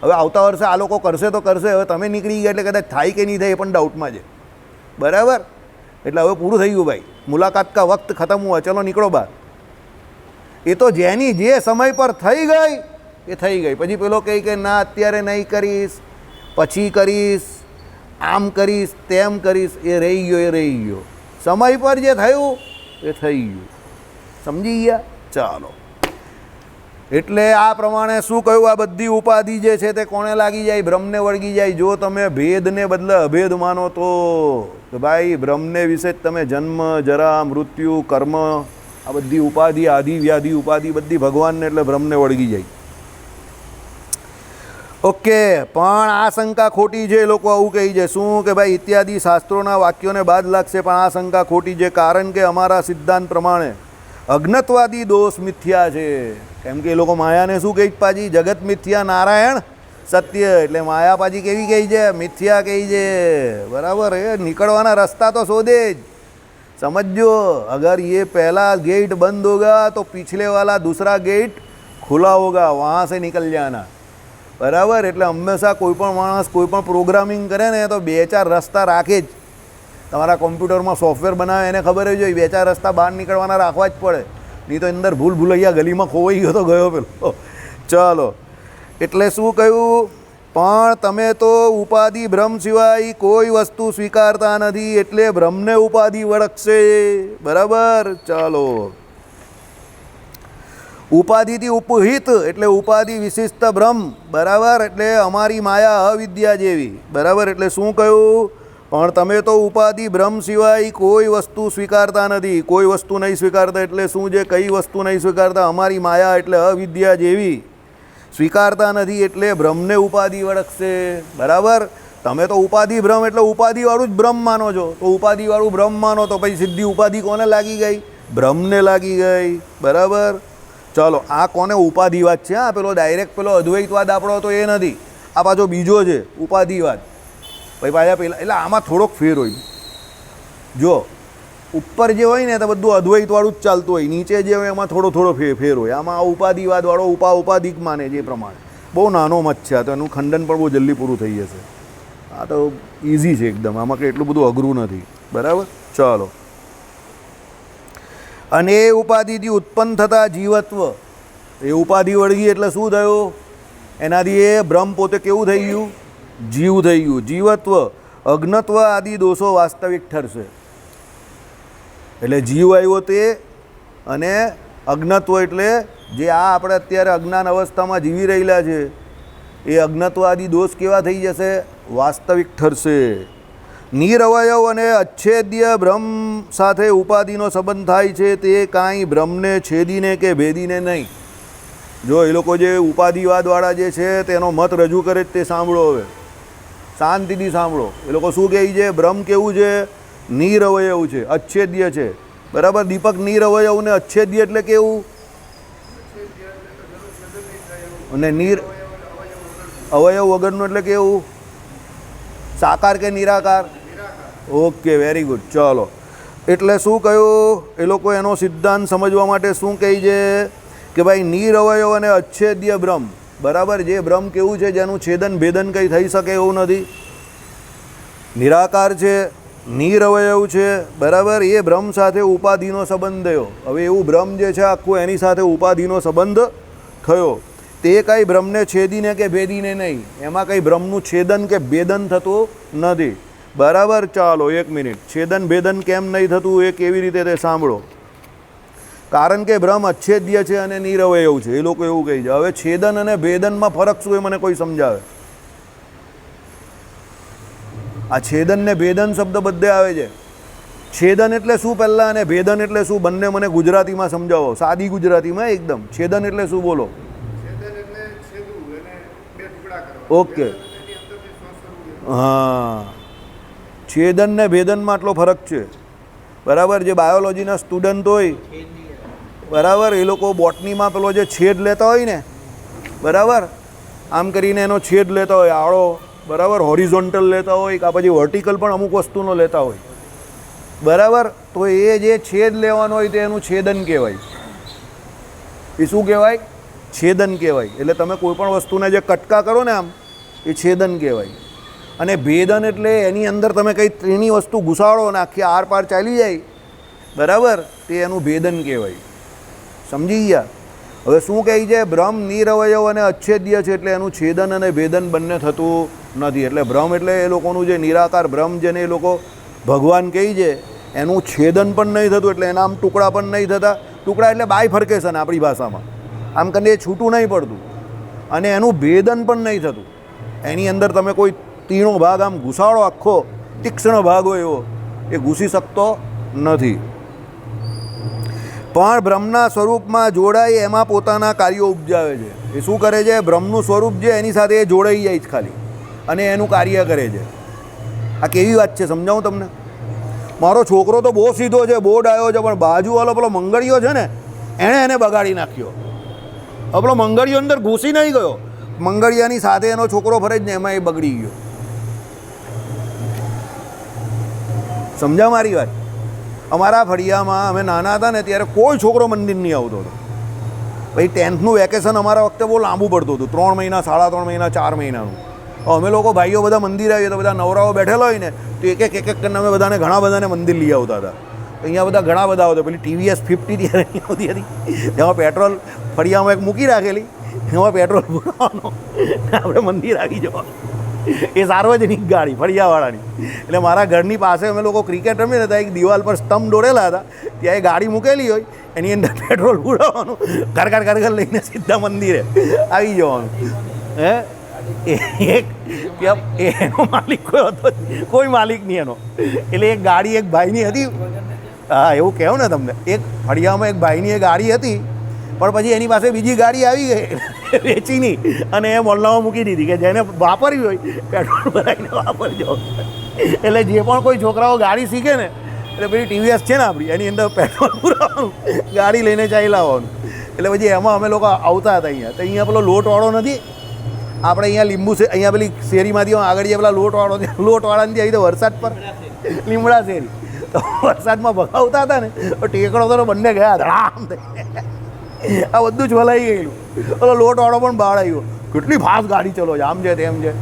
હવે આવતા વર્ષે આ લોકો કરશે તો કરશે, હવે તમે નીકળી ગયા એટલે કદાચ થાય કે નહીં થાય એ પણ ડાઉટમાં છે. બરાબર? એટલે હવે પૂરું થઈ ગયું ભાઈ, મુલાકાત કા વક્ત ખતમ હુઆ, ચલો નીકળો બહાર. એ તો જેની જે સમય પર થઈ ગઈ એ થઈ ગઈ. પછી પેલો કહે કે ના અત્યારે નહીં કરીશ, પછી કરીશ, આમ કરીશ, તેમ કરીશ, એ રહી ગયો, એ રહી ગયો. સમય પર જે થયું એ થઈ ગયું. સમજી ગયા? ચાલો. એટલે આ પ્રમાણે શું કહ્યું? આ બધી ઉપાધિ જે છે તે કોને લાગી જાય? બ્રહ્મને વળગી જાય. જો તમે ભેદને બદલે અભેદ માનો તો ભાઈ બ્રહ્મને વિશે જ તમે જન્મ, જરા, મૃત્યુ, કર્મ, આ બધી ઉપાધિ, આદિ વ્યાધિ ઉપાધિ બધી ભગવાનને એટલે બ્રહ્મને વળગી જાય. ઓકે, પણ આ શંકા ખોટી છે. એ લોકો આવું કહી છે શું કે ભાઈ ઇત્યાદિ શાસ્ત્રોના વાક્યોને બાદ લાગશે, પણ આ શંકા ખોટી છે. કારણ કે અમારા સિદ્ધાંત પ્રમાણે અજ્ઞત્વાદી દોષ મિથ્યા છે. કેમ કે એ લોકો માયાને શું કહી પાછી? જગત મિથ્યા, નારાયણ સત્ય. એટલે માયા પાછી કેવી કહી છે? મિથ્યા કહી છે. બરાબર? એ નીકળવાના રસ્તા તો શોધે જ. समझो, अगर ये पहला गेट बंद होगा तो पिछले वाला दूसरा गेट खुला होगा, वहाँ से निकल जाना. बराबर? એટલે હંમેશા કોઈ પણ માણસ કોઈ પણ પ્રોગ્રામિંગ કરે ને તો બે ચાર રસ્તા રાખે જ. તમારા કોમ્પ્યુટરમાં સોફ્ટવેર બનાવે એને ખબર જ હોય બે ચાર રસ્તા બહાર નીકળવાના રાખવા જ પડે, નહીં તો અંદર ભૂલ ભૂલૈયા ગલીમાં ખોવાઈ ગયો તો ગયો પેલો. ચાલો, એટલે શું કહ્યું? પણ તમે તો ઉપાધિ ભ્રમ સિવાય કોઈ વસ્તુ સ્વીકારતા નથી, એટલે ભ્રમને ઉપાધિ વળગશે. બરાબર? ચાલો, ઉપાધિથી ઉપહિત એટલે ઉપાધિ વિશિષ્ટ બ્રહ્મ. બરાબર? એટલે અમારી માયા અવિદ્યા જેવી. બરાબર? એટલે શું કહ્યું? પણ તમે તો ઉપાધિ ભ્રમ સિવાય કોઈ વસ્તુ સ્વીકારતા નથી. કોઈ વસ્તુ નહીં સ્વીકારતા એટલે શું છે? કઈ વસ્તુ નહીં સ્વીકારતા? અમારી માયા એટલે અવિદ્યા જેવી સ્વીકારતા નથી, એટલે બ્રહ્મને ઉપાધિ વળગશે. બરાબર? તમે તો ઉપાધિ ભ્રમ એટલે ઉપાધિવાળું જ બ્રહ્મ માનો છો, તો ઉપાધિવાળું બ્રહ્મ માનો તો પછી સીધી ઉપાધિ કોને લાગી ગઈ? બ્રહ્મને લાગી ગઈ. બરાબર? ચાલો, આ કોને ઉપાધિવાદ છે? હા, પેલો ડાયરેક્ટ પેલો અદ્વૈતવાદ આપણો તો એ નથી, આ પાછો બીજો છે ઉપાધિવાદ. ભાઈ પાછા પેલા એટલે આમાં થોડોક ફેર હોય. જો ઉપર જે હોય ને તો બધું અદ્વૈતવાળું જ ચાલતું હોય, નીચે જે હોય એમાં થોડો ફેર હોય. આમાં ઉપાધિવાદવાળો ઉપાધિક માને જે પ્રમાણે. બહુ નાનો મત છે આ તો, એનું ખંડન પણ બહુ જલ્દી પૂરું થઈ જશે. આ તો ઇઝી છે એકદમ, આમાં કંઈ એટલું બધું અઘરું નથી. બરાબર? ચાલો, અને એ ઉપાધિથી ઉત્પન્ન થતા જીવત્વ, એ ઉપાધિ વળગી એટલે શું થયું? એનાથી એ બ્રહ્મ પોતે કેવું થઈ ગયું? જીવ થઈ ગયું. જીવત્વ, અજ્ઞત્વ આદિ દોષો વાસ્તવિક ઠરશે. એટલે જીવ આવ્યો તે, અને અજ્ઞત્વ એટલે જે આ આપણે અત્યારે અજ્ઞાન અવસ્થામાં જીવી રહેલા છે એ અજ્ઞત્વ આદિ દોષ કેવા થઈ જશે? વાસ્તવિક ઠરશે. નિરવયવ અને અચ્છેદ્ય બ્રહ્મ સાથે ઉપાધિનો સંબંધ થાય છે, તે કાંઈ બ્રહ્મને છેદીને કે ભેદીને નહીં. જો એ લોકો જે ઉપાધિવાદવાળા જે છે તેનો મત રજૂ કરે તે સાંભળો. હવે શાંતિથી સાંભળો. એ લોકો શું કહે છે? બ્રહ્મ કેવું છે? નિરવયવ છે, અચ્છેદ્ય છે. બરાબર? દીપક, નિરવયવ ને અચ્છેદ્ય એટલે કેવું? અને અવયવ વગરનું એટલે કેવું? સાકાર કે નિરાકાર? Okay, very good. ચાલો, એટલે શું કહ્યું? એ લોકો એનો સિદ્ધાંત સમજવા માટે શું કહે છે કે ભાઈ નિરવયવ અને અચ્છેદ્ય બ્રહ્મ. બરાબર? જે બ્રહ્મ કેવું છે? જેનું છેદન ભેદન કંઈ થઈ શકે એવું નથી, નિરાકાર છે, નિરવયવ છે. બરાબર? એ બ્રહ્મ સાથે ઉપાધિનો સંબંધ થયો. હવે એવું બ્રહ્મ જે છે આખું એની સાથે ઉપાધિનો સંબંધ થયો, તે કાંઈ બ્રહ્મને છેદીને કે ભેદીને નહીં. એમાં કંઈ બ્રહ્મનું છેદન કે ભેદન થતું નથી. બરાબર? ચાલો, એક મિનિટ. છેદન ભેદન કેમ નહીં થતું એ કેવી રીતે તે સાંભળો. કારણ કે બ્રહ્મ અચ્છેદ્ય છે અને નિરવયવ છે, એ લોકો એવું કહે છે. હવે છેદન અને ભેદનમાં ફરક શું એ મને કોઈ સમજાવે? આ છેદન ને ભેદન શબ્દ બધે આવે છે. છેદન એટલે શું પહેલાં અને ભેદન એટલે શું બંને મને ગુજરાતીમાં સમજાવો, સાદી ગુજરાતીમાં એકદમ. છેદન એટલે શું બોલો? ઓકે, હા, છેદન ને ભેદનમાં આટલો ફરક છે, બરાબર. જે બાયોલોજીના સ્ટુડન્ટ હોય, બરાબર, એ લોકો બોટનીમાં પેલો જે છેદ લેતા હોય ને, બરાબર, આમ કરીને એનો છેદ લેતા હોય, આળો, બરાબર, હોરિઝોન્ટલ લેતા હોય કે પછી વર્ટિકલ પણ અમુક વસ્તુનો લેતા હોય, બરાબર. તો એ જે છેદ લેવાનો હોય તો એનું છેદન કહેવાય. એ શું કહેવાય? છેદન કહેવાય. એટલે તમે કોઈ પણ વસ્તુને જે કટકા કરો ને આમ, એ છેદન કહેવાય. અને ભેદન એટલે એની અંદર તમે કંઈ ત્રીની વસ્તુ ઘુસાડો ને આખી આર પાર ચાલી જાય, બરાબર, તે એનું ભેદન કહેવાય. સમજી ગયા? હવે શું કહે છે? બ્રહ્મ નિરવયવ અને અચ્છેદ્ય છે, એટલે એનું છેદન અને ભેદન બંને થતું નથી. એટલે બ્રહ્મ એટલે એ લોકોનું જે નિરાકાર બ્રહ્મ જેને એ લોકો ભગવાન કહે છે, એનું છેદન પણ નહીં થતું, એટલે એના આમ ટુકડા પણ નહીં થતા. ટુકડા એટલે બાયફર્કેશન આપણી ભાષામાં, આમ કરીને એ છૂટું નહીં પડતું. અને એનું ભેદન પણ નહીં થતું. એની અંદર તમે કોઈ તીણો ભાગ આમ ઘૂસાડો, આખો તીક્ષ્ણ ભાગ હોય એવો, એ ઘૂસી શકતો નથી. પણ બ્રહ્મના સ્વરૂપમાં જોડાઈ એમાં પોતાના કાર્યો ઉપજાવે છે. એ શું કરે છે? બ્રહ્મનું સ્વરૂપ છે એની સાથે એ જોડાઈ જાય છે ખાલી, અને એનું કાર્ય કરે છે. આ કેવી વાત છે સમજાવું તમને? મારો છોકરો તો બહુ સીધો છે, બહુ ડાયો છે, પણ બાજુવાળો પેલો મંગળીયો છે ને, એણે એને બગાડી નાખ્યો. હવે પેલો મંગળીયો અંદર ઘૂસી નહીં ગયો, મંગળિયાની સાથે એનો છોકરો ફરે જ ને, એમાં એ બગડી ગયો. સમજા મારી વાત? અમારા ફળિયામાં અમે નાના હતા ને ત્યારે કોઈ છોકરો મંદિર નહીં આવતો હતો. ભાઈ 10thનું વેકેશન અમારા વખતે બહુ લાંબુ પડતું હતું, 3 મહિના, 3.5 મહિના, 4 મહિનાનું. અમે લોકો ભાઈઓ બધા મંદિર આવીએ તો બધા નવરાઓ બેઠેલા હોય ને, તો એક એક કરીને અમે બધાને ઘણા બધાને મંદિર લઈ આવતા હતા. અહીંયા બધા ઘણા બધા આવતા. પેલી TVS 50 ત્યારે નહીં આવતી હતી, એમાં પેટ્રોલ ફળિયામાં એક મૂકી રાખેલી, એમાં પેટ્રોલ પૂરવાનું, આપણે મંદિર આવી જવાનું. એ સાર્વજનિક ગાડી ફળિયાવાળાની. એટલે મારા ઘરની પાસે અમે લોકો ક્રિકેટ રમીએ હતા, એક દિવાલ પર સ્તંભ દોડેલા હતા, ત્યાં એ ગાડી મૂકેલી હોય, એની અંદર પેટ્રોલ પૂરાવાનું, ઘર લઈને સીધા મંદિરે આવી જવાનું. હે, એક એનો માલિક કોઈ હતો, કોઈ માલિક નહીં એનો. એટલે એક ગાડી એક ભાઈની હતી. હા, એવું કહેવું ને તમને, એક ફળિયામાં એક ભાઈની એ ગાડી હતી, પણ પછી એની પાસે બીજી ગાડી આવી ગઈ વેચીની, અને એ મોહલ્લામાં મૂકી દીધી કે જેને વાપરવી હોય પેટ્રોલ ભરાઈને વાપરજો. એટલે જે પણ કોઈ છોકરાઓ ગાડી શીખે ને, એટલે પેલી TVS છે ને આપણી, એની અંદર પેટ્રોલ પુરાવાનું, ગાડી લઈને ચાલી લાવવાનું. એટલે પછી એમાં અમે લોકો આવતા હતા અહીંયા. તો અહીંયા પેલો લોટવાળો નથી આપણે, અહીંયા લીંબુ છે, અહીંયા પેલી શેરીમાંથી આગળ પેલા લોટવાળાની આવી તો વરસાદ પર લીમડા શેરી, તો વરસાદમાં ભગાવતા હતા ને, તો ટેકડો તો બંને ગયા ધડામ થઈ. આ બધું જ વલાઈ ગયેલું. પેલો લોટવાળો પણ બહાર આવ્યો, કેટલી ફાસ્ટ ગાડી ચલો છે, આમ છે તેમ છે.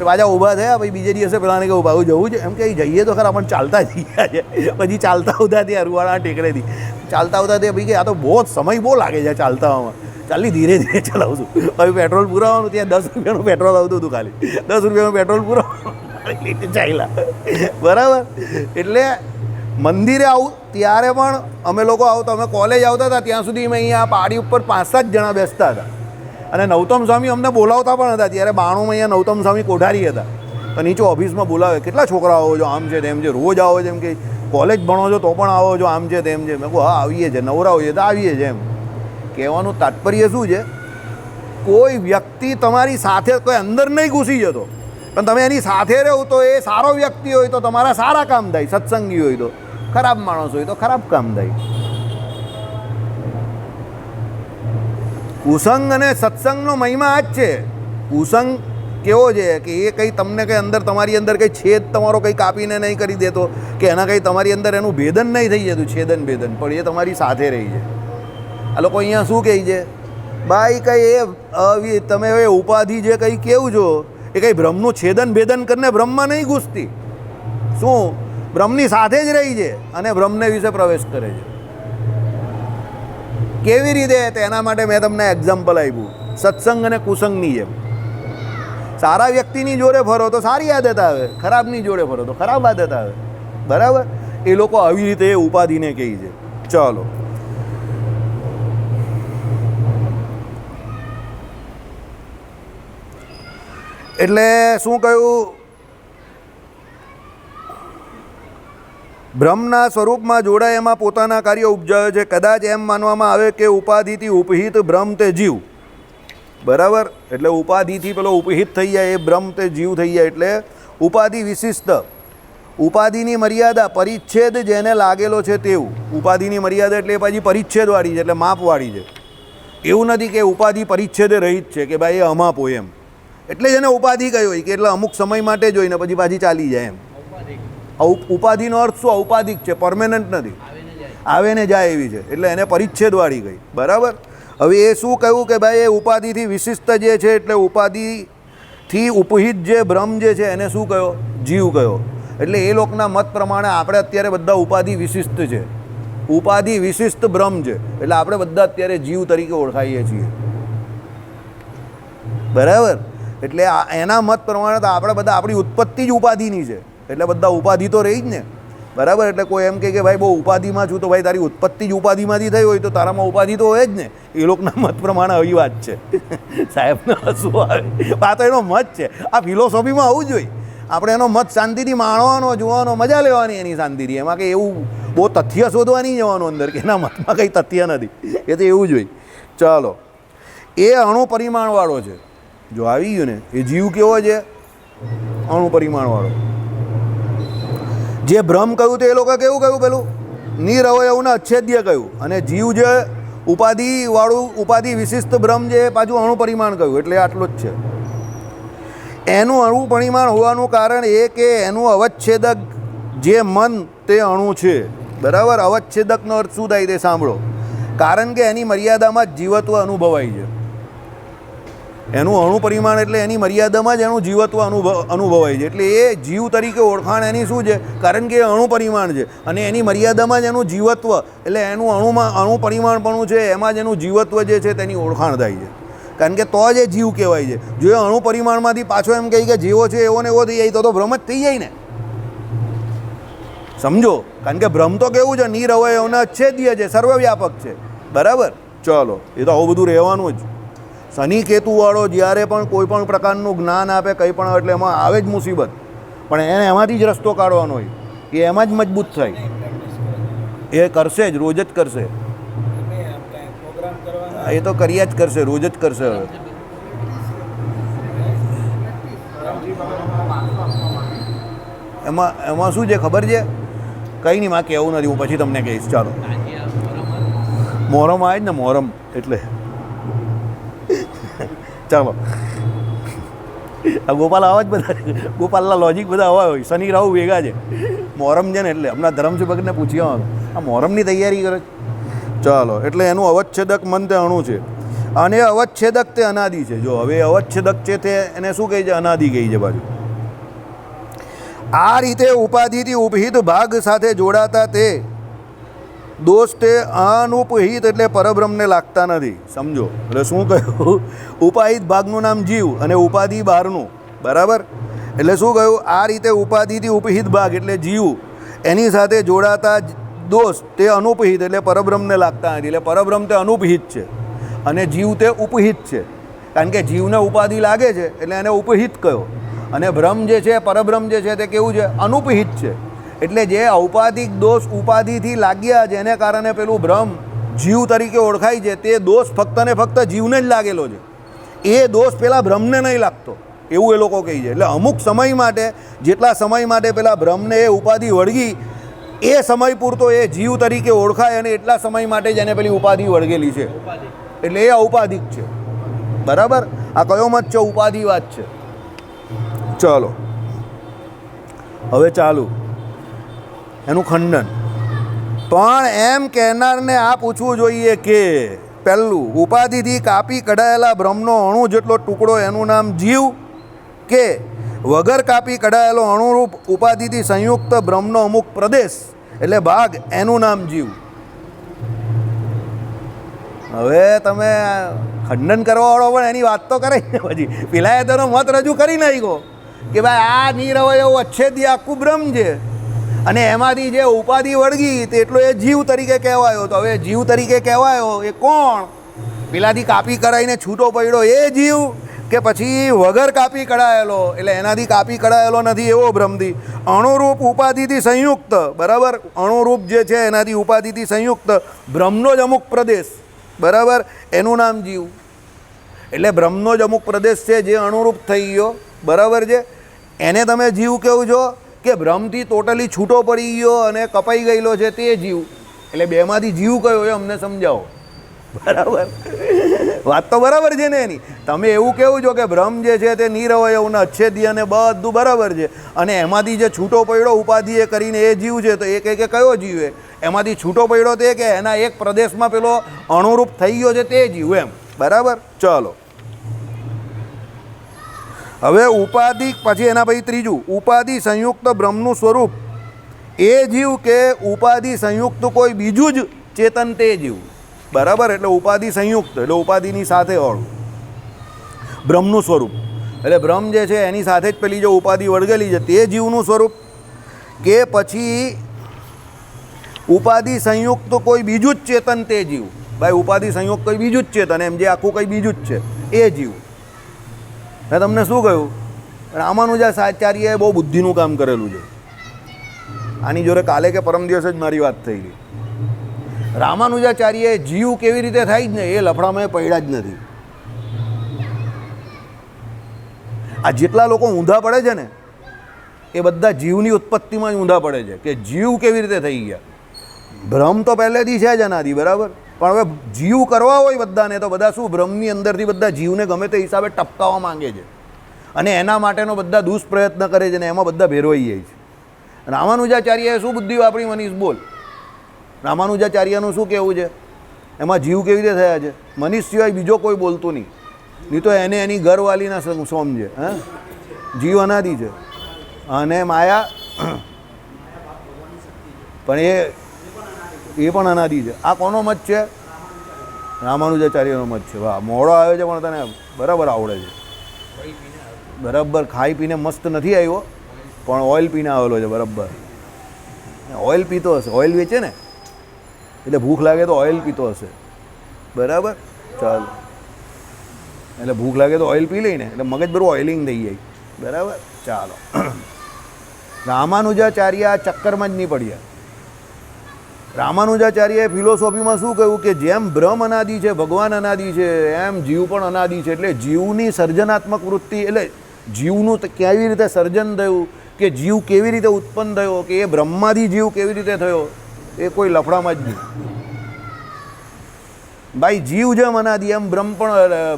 પાછા ઊભા થયા. પછી બીજે દિવસે પેલાને કે ઊભા જવું છે, એમ કે જઈએ તો ખરા, પણ ચાલતા જઈ ગયા છે. પછી ચાલતા આવતા ત્યાં અરુવાળા ટેકરેથી ચાલતા આવતા ત્યાં ભાઈ કે આ તો બહુ સમય બહુ લાગે છે ચાલતામાં, ચાલી ધીરે ધીરે ચલાવશું. પછી પેટ્રોલ પુરાવાનું, ત્યાં 10 રૂપિયાનું પેટ્રોલ આવતું હતું, ખાલી 10 રૂપિયાનું પેટ્રોલ પુરાવાનું ચાલ્યા, બરાબર. એટલે મંદિરે આવું ત્યારે પણ અમે લોકો આવતા, અમે કોલેજ આવતા હતા ત્યાં સુધી અમે અહીંયા પાડી ઉપર 5-7 જણા બેસતા હતા. અને નૌતમ સ્વામી અમને બોલાવતા પણ હતા. ત્યારે 92માં અહીંયા નૌતમ સ્વામી કોઠારી હતા, તો નીચે ઓફિસમાં બોલાવે, કેટલા છોકરા આવો છો, આમ છે તેમ છે, રોજ આવો છો, એમ કે કોલેજ ભણો છો તો પણ આવો છો, આમ છે તેમ છે. મેં કહું હા આવીએ છીએ, નવરા હોઈએ તો આવીએ છીએ. એમ કહેવાનું તાત્પર્ય શું છે? કોઈ વ્યક્તિ તમારી સાથે કોઈ અંદર નહીં ઘૂસી જતો, પણ તમે એની સાથે રહો તો એ સારો વ્યક્તિ હોય તો તમારા સારા કામ થાય, સત્સંગી હોય તો, ખરાબ માણસ હોય તો ખરાબ કામ થાય. કુસંગ અને સત્સંગનો મહિમા આ જ છે. કુસંગ કેવો છે કે એ કંઈ તમને કંઈ અંદર તમારી અંદર કંઈ છેદ તમારો કંઈ કાપીને નહીં કરી દેતો, કે એના કંઈ તમારી અંદર એનું ભેદન નહીં થઈ જતું, છેદન ભેદન, પણ એ તમારી સાથે રહી છે. આ લોકો અહીંયા શું કહે છે? ભાઈ કંઈ એ તમે હવે ઉપાધિ જે કંઈ કેવું છો એ કંઈ બ્રહ્મનું છેદન ભેદન કરીને બ્રહ્મમાં નહીં ઘૂસતી. શું? બ્રહ્મની સાથે જ રહી છે અને બ્રહ્મને વિશે પ્રવેશ કરે છે. કેવી રીતે? તેના માટે મેં તમને એક્ઝામ્પલ આપ્યું, સત્સંગ અને કુસંગની જેમ. સારા વ્યક્તિની જોડે ફરો તો સારી આદત આવે, ખરાબની જોડે ફરો તો ખરાબ આદત આવે, બરાબર. એ લોકો આવી રીતે ઉપાધિને કહે છે. ચાલો એટલે શું કહ્યું? બ્રહ્મના સ્વરૂપમાં જોડાય એમાં પોતાના કાર્ય ઉપજાવે છે. કદાચ એમ માનવામાં આવે કે ઉપાધિથી ઉપહિત બ્રહ્મ તે જીવ, બરાબર? એટલે ઉપાધિથી પેલો ઉપહિત થઈ જાય એ બ્રહ્મ તે જીવ થઈ જાય. એટલે ઉપાધિ વિશિષ્ટ, ઉપાધિની મર્યાદા પરિચ્છેદ જેને લાગેલો છે તેવું. ઉપાધિની મર્યાદા એટલે પાછી પરિચ્છેદવાળી છે, એટલે માપવાળી છે. એવું નથી કે ઉપાધિ પરિચ્છેદે રહિત છે કે ભાઈ એ અમાપ હોય એમ. એટલે જ એને ઉપાધિ કહી હોય કે એટલે અમુક સમય માટે જ હોય ને પછી પાછી ચાલી જાય એમ. ઉપાધિનો અર્થ શું? ઔપાધિક છે, પરમેનન્ટ નથી, આવે ને જાય એવી છે. એટલે એને પરિચ્છેદવાળી ગઈ, બરાબર? હવે એ શું કહ્યું કે ભાઈ એ ઉપાધિથી વિશિષ્ટ જે છે, એટલે ઉપાધિથી ઉપહિત જે બ્રહ્મ જે છે એને શું કહ્યો? જીવ કહ્યો. એટલે એ લોકના મત પ્રમાણે આપણે અત્યારે બધા ઉપાધિ વિશિષ્ટ છે, ઉપાધિ વિશિષ્ટ બ્રહ્મ છે. એટલે આપણે બધા અત્યારે જીવ તરીકે ઓળખાઈએ છીએ, બરાબર? એટલે એના મત પ્રમાણે તો આપણે બધા આપણી ઉત્પત્તિ જ ઉપાધિની છે. એટલે બધા ઉપાધિ તો રહી જ ને, બરાબર? એટલે કોઈ એમ કે ભાઈ બહુ ઉપાધિમાં છું, તો ભાઈ તારી ઉત્પત્તિ જ ઉપાધિમાંથી થઈ હોય તો તારામાં ઉપાધિ તો હોય જ ને. એ લોકોના મત પ્રમાણે આવી વાત છે. સાહેબને હસવું આવે, આ તો એનો મત છે. આ ફિલોસોફીમાં આવું જોઈએ. આપણે એનો મત શાંતિથી માણવાનો, જોવાનો, મજા લેવાની એની શાંતિથી. એમાં કંઈ એવું બહુ તથ્ય શોધવા નહીં જવાનું અંદર કે એના મતમાં કંઈ તથ્ય નથી. એ તો એવું જ હોય. ચાલો, એ અણુ પરિમાણવાળો છે. જો આવી ગયું ને, એ જીવ કેવો છે? અણુ પરિમાણવાળો. જે બ્રહ્મ કહ્યું તો એ લોકો કેવું કહ્યું? પેલું નિરવયવને અચ્છેદ્ય કહ્યું. અને જીવ જે ઉપાધિવાળું, ઉપાધિ વિશિષ્ટ બ્રહ્મ જે પાછું અણુ પરિમાણ કહ્યું. એટલે આટલું જ છે. એનું અણુ પરિમાણ હોવાનું કારણ એ કે એનું અવચ્છેદક જે મન તે અણુ છે, બરાબર? અવચ્છેદકનો અર્થ શું થાય તે સાંભળો. કારણ કે એની મર્યાદામાં જ જીવત્વ અનુભવાય છે. એનું અણુ પરિમાણ એટલે એની મર્યાદામાં જ એનું જીવત્વ અનુભવાય છે. એટલે એ જીવ તરીકે ઓળખાણ એની શું છે? કારણ કે એ અણુ પરિમાણ છે અને એની મર્યાદામાં જ એનું જીવત્વ, એટલે એનું અણુ પરિમાણપણું છે, એમાં જ એનું જીવત્વ જે છે તેની ઓળખાણ થાય છે. કારણ કે તો જ એ જીવ કહેવાય છે. જો એ અણુ પરિમાણમાંથી પાછો એમ કહે કે જેવો છે એવો ને એવો થઈ જાય તો ભ્રમ જ થઈ જાય ને, સમજો? કારણ કે ભ્રમ તો કેવું છે? નિરવયવને અચ્છેદ્ય છે, સર્વવ્યાપક છે, બરાબર? ચલો, એ તો આવું બધું રહેવાનું જ. શનિ કેતુવાળો જ્યારે પણ કોઈ પણ પ્રકારનું જ્ઞાન આપે કંઈ પણ, એટલે એમાં આવે જ મુસીબત. પણ એને એમાંથી જ રસ્તો કાઢવાનો હોય, એ એમાં જ મજબૂત થાય. એ કરશે જ, રોજ જ કરશે. એ તો કર્યા જ કરશે, રોજ જ કરશે. હવે એમાં શું છે ખબર છે? કંઈ નહીં, માં કહેવું નથી, હું પછી તમને કહીશ. ચાલો, મોહરમ આવે જ ને, મોહરમ એટલે ચાલો. આ ગોપાલ આવા જ બધા, ગોપાલના લોજિક બધા આવા હોય. શનિ રાહુ ભેગા છે, મોહરમ છે ને. એટલે હમણાં ધરમસેવકને પૂછી આવવાનું, આ મોહરમની તૈયારી કરે. ચાલો, એટલે એનું અવચ્છેદક મન તે અણુ છે અને અવચ્છેદક તે અનાદિ છે. જો હવે અવચ્છેદક છે તે એને શું કહે છે? અનાદિ કહે છે બાજુ. આ રીતે ઉપાધિથી ઉપહિત ભાગ સાથે જોડાતા તે દોષ તે અનુપહિત એટલે પરબ્રહ્મને લાગતા નથી, સમજો? એટલે શું કહ્યું? ઉપાહિત ભાગનું નામ જીવ અને ઉપાધિ બહારનું, બરાબર? એટલે શું કહ્યું? આ રીતે ઉપાધિથી ઉપહિત ભાગ એટલે જીવ, એની સાથે જોડાતા દોષ તે અનુપહિત એટલે પરબ્રહ્મને લાગતા નથી. એટલે પરબ્રહ્મ તે અનુપહિત છે અને જીવ તે ઉપહિત છે. કારણ કે જીવને ઉપાધિ લાગે છે એટલે એને ઉપહિત કહ્યો. અને બ્રહ્મ જે છે, પરબ્રહ્મ જે છે તે કેવું છે? અનુપહિત છે. એટલે જે ઔપાધિક દોષ ઉપાધિથી લાગ્યા જેને કારણે પેલું બ્રહ્મ જીવ તરીકે ઓળખાય છે, તે દોષ ફક્ત ને ફક્ત જીવને જ લાગેલો છે. એ દોષ પેલા બ્રહ્મને નહીં લાગતો, એવું એ લોકો કહે છે. એટલે અમુક સમય માટે, જેટલા સમય માટે પેલા બ્રહ્મને એ ઉપાધિ વળગી, એ સમય પૂરતો એ જીવ તરીકે ઓળખાય અને એટલા સમય માટે જ એને પેલી ઉપાધિ વળગેલી છે. એટલે એ ઔપાધિક છે, બરાબર? આ કયો મત છે? ઉપાધિવાદ છે. ચાલો, હવે ચાલુ એનું ખંડન. પણ એમ કહેનારને આ પૂછવું જોઈએ કે પહેલું, ઉપાધિથી કાપી કઢાયેલા બ્રહ્મનો અણુ જેટલો ટુકડો એનું નામ જીવ, કે વગર કાપી કઢાયેલો અણુરૂપ ઉપાધિથી સંયુક્ત બ્રહ્મનો અમુક પ્રદેશ એટલે ભાગ એનું નામ જીવ? હવે તમે ખંડન કરવાવાળો પણ એની વાત તો કરે ને. પછી પેલાએ તેનો મત રજૂ કરી નાખ્યો કે ભાઈ આ નિરવયવ અચ્છેદ્ય આખું બ્રહ્મ છે અને એમાંથી જે ઉપાધિ વળગી તેટલો એ જીવ તરીકે કહેવાયો. તો હવે જીવ તરીકે કહેવાયો એ કોણ? પેલાથી કાપી કરાવીને છૂટો પડ્યો એ જીવ કે પછી વગર કાપી કઢાયેલો, એટલે એનાથી કાપી કઢાયેલો નથી એવો બ્રહ્મથી. અણુરૂપ ઉપાધિથી સંયુક્ત, બરાબર, અણુરૂપ જે છે એનાથી ઉપાધિથી સંયુક્ત બ્રહ્મનો જ અમુક પ્રદેશ, બરાબર, એનું નામ જીવ. એટલે બ્રહ્મનો જ અમુક પ્રદેશ છે જે અણુરૂપ થઈ ગયો, બરાબર છે, એને તમે જીવ કહો છો. કે બ્રહ્મથી ટોટલી છૂટો પડી ગયો અને કપાઈ ગયેલો છે તે જીવ. એટલે બેમાંથી જીવ કયો એ અમને સમજાવો, બરાબર? વાત તો બરાબર છે ને એની. તમે એવું કહેવું છો કે બ્રહ્મ જે છે તે નિરવયવ ને અચ્છેદ્ય ને બધું બરાબર છે, અને એમાંથી જે છૂટો પડ્યો ઉપાધિ એ કરીને એ જીવ છે, તો એ કહે કે કયો જીવ એ? એમાંથી છૂટો પડ્યો તે કે એના એક પ્રદેશમાં પેલો અણુરૂપ થઈ ગયો છે તે જીવ, એમ, બરાબર? ચલો, હવે ઉપાધિ પછી એના પછી ત્રીજું, ઉપાધિ સંયુક્ત બ્રહ્મનું સ્વરૂપ એ જીવ કે ઉપાધિ સંયુક્ત કોઈ બીજું જ ચેતન તે જીવ, બરાબર? એટલે ઉપાધિ સંયુક્ત એટલે ઉપાધિની સાથે વાળું બ્રહ્મનું સ્વરૂપ, એટલે બ્રહ્મ જે છે એની સાથે જ પેલી જો ઉપાધિ વળગેલી છે તે જીવનું સ્વરૂપ, કે પછી ઉપાધિ સંયુક્ત કોઈ બીજું જ ચેતન તે જીવ. ભાઈ ઉપાધિ સંયુક્ત કોઈ બીજું જ ચેતન, એમ જે આખું કંઈ બીજું જ છે એ જીવ. મેં તમને શું કહ્યું? રામાનુજાચાર્યએ બહુ બુદ્ધિનું કામ કરેલું છે. આની જોડે કાલે કે પરમ દિવસે જ મારી વાત થયેલી. રામાનુજાચાર્યએ જીવ કેવી રીતે થાય જ ને એ લફડામાં પડ્યા જ નથી. આ જેટલા લોકો ઊંધા પડે છે ને એ બધા જીવની ઉત્પત્તિમાં જ ઊંધા પડે છે, કે જીવ કેવી રીતે થઈ ગયા. ભ્રમ તો પહેલેથી છે જ અનાદિ, બરાબર, પણ હવે જીવ કરવા હોય બધાને તો બધા શું બ્રહ્મની અંદરથી બધા જીવને ગમે તે હિસાબે ટપકાવવા માંગે છે, અને એના માટેનો બધા દુષ્પ્રયત્ન કરે છે, ને એમાં બધા ભેરવાઈ જાય છે. રામાનુજાચાર્યએ શું બુદ્ધિ વાપરી? મનીષ બોલ, રામાનુજાચાર્યનું શું કહેવું છે એમાં જીવ કેવી રીતે થયા છે? મનીષ સિવાય બીજો કોઈ બોલતું નહીં, નહીં તો એને એની ઘરવાલીના સમજે. હા, જીવ અનાદિ છે અને માયા પણ એ પણ અનાદિ છે. આ કોનો મત છે? રામાનુજાચાર્યનો મત છે. વાહ, મોડો આવ્યો છે પણ તને બરાબર આવડે છે. બરાબર ખાઈ પીને મસ્ત નથી આવ્યો, પણ ઓઇલ પીને આવેલો છે. બરાબર ઓઇલ પીતો હશે, ઓઇલ વેચે ને એટલે ભૂખ લાગે તો ઓઇલ પીતો હશે, બરાબર? ચાલ, એટલે ભૂખ લાગે તો ઓઇલ પી લઈને એટલે મગજ બરું ઓઇલિંગ થઈ જાય, બરાબર? ચાલો, રામાનુજાચાર્ય આ ચક્કરમાં જ નહીં પડ્યા. રામાનુજાચાર્યએ ફિલોસોફીમાં શું કહ્યું કે જેમ બ્રહ્મ અનાદિ છે, ભગવાન અનાદિ છે, એમ જીવ પણ અનાદિ છે. એટલે જીવની સર્જનાત્મક વૃત્તિ, એટલે જીવનું કેવી રીતે સર્જન થયું, કે જીવ કેવી રીતે ઉત્પન્ન થયો, કે એ બ્રહ્માથી જીવ કેવી રીતે થયો, એ કોઈ લફડામાં જ નહીં. ભાઈ જીવ જેમ અનાદિ એમ